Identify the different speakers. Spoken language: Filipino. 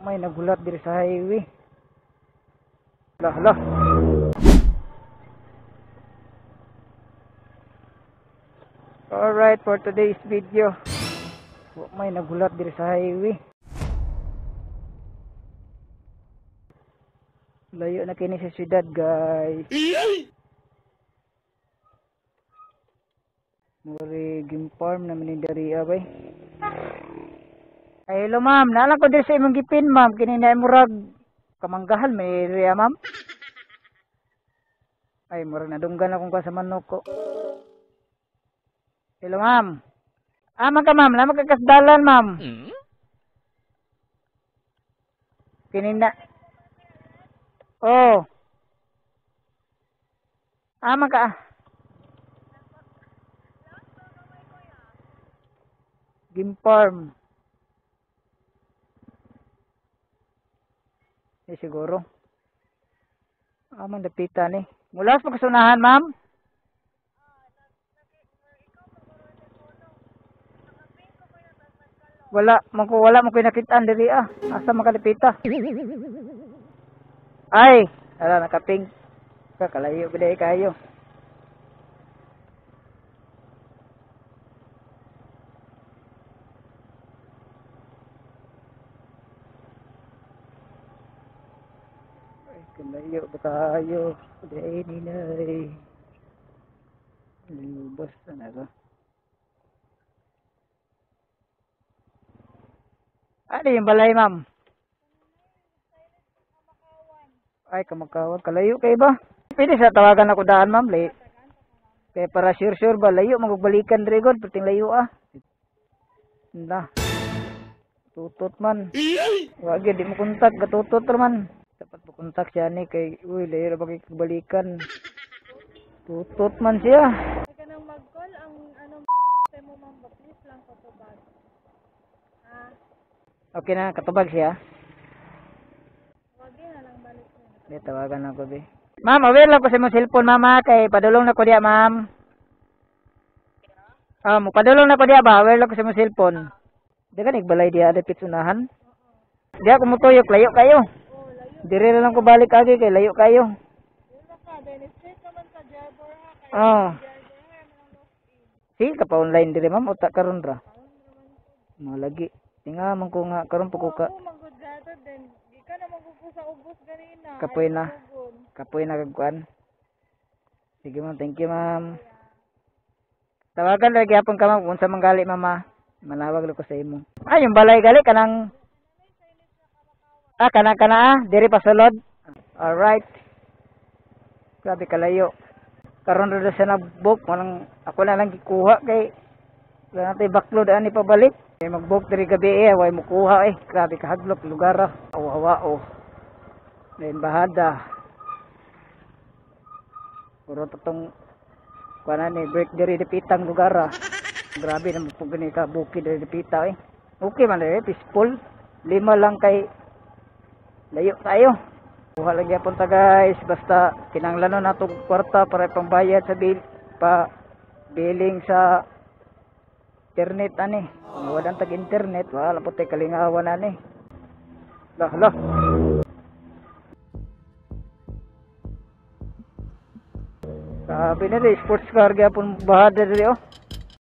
Speaker 1: May nagulat diri sa highway. Hala. Alright, for today's video. May nagulat diri sa highway. Layo na kini sa syudad, guys. Muri game farm naman ni dariya bay. Ay, hello ma'am, naalang ko din sa imong gipin ma'am, kini na murag kamanggahan may area ma'am. Ay, murag nadunggan akong ka sa manok ko. Hello ma'am. Aman ka ma'am, lamang kakasdalan ma'am. Kini na. Oh. Aman ka. Game farm. Siguro. Aman dapitan eh. Mula sa pagkasunahan, ma'am? Wala mo ko nakitaan diri ah. Asa makalipita? Ay, ala nakaping. Kalayo gid kayo. Kalayo ba tayo? Dahil nilay. Lubos na ba? Ano yung balay, ma'am? Ay, Kamakawan. Kalayo kayo ba? Pwede sa tawagan ako daan, ma'am. Kaya para sure ba, layo. Magbalikan, Dragon. Perting layo, ah. Nah. Tutot man. Wag, di mo kontak. Gatutot man. Dapat mo kontak siya ni kay uy layo ra bagay balikan. Tutot man siya.
Speaker 2: Ka nang mag-call ang say mo ma'am, please lang katubag.
Speaker 1: Okay na katubag siya.
Speaker 2: Wag na lang balik niya.
Speaker 1: Di tawagan ako be. Ma'am, aware lang ko sa imong cellphone mama kay padulong na ko diya ma'am. Mo padulong na ko diya ba? Aware lang ko sa imong cellphone. Di ka nagbalay diya dapit sunahan. Di ako mutuyok layo kayo. Dire na lang ko balik agi kay layo kayo. Si ka pa online dire ma'am utak karon ra. Mga lagi. Tinga man ko nga karon pa ko ka.
Speaker 2: Manggod gato din. Di ka na magkuko sa ubos ganina.
Speaker 1: Kapoy na kagkuan. Sige ma'am, thank you ma'am. Tawagan lagi hapon ka ma'am kung sa manggali mama. Manawag ko sa imo. Ay yung balay gali kanang kana diri pa sulod. Alright. Grabe kalayo. Karon ra sa nag-book, walang ako na lang gikuha kay wala natay backload ani pabalik. Kay mag-book diri gabi way mo kuha Grabe kahaglok lugar ah. Awa-awa. Then bahada. Puro totong kuana ni break diri dipitang lugar ah. Grabe na mo gani ka bukid diri dipita Okay man peaceful. 5 lang kay layo tayo. Kuha lagi punta guys. Basta kinanglanon nato kwarta para pambayad sa billing sa internet ani. Kung walang tag internet, wala po tayo kalingawan ani. Lah. Sabi na rin, sports car gyapon bahada diri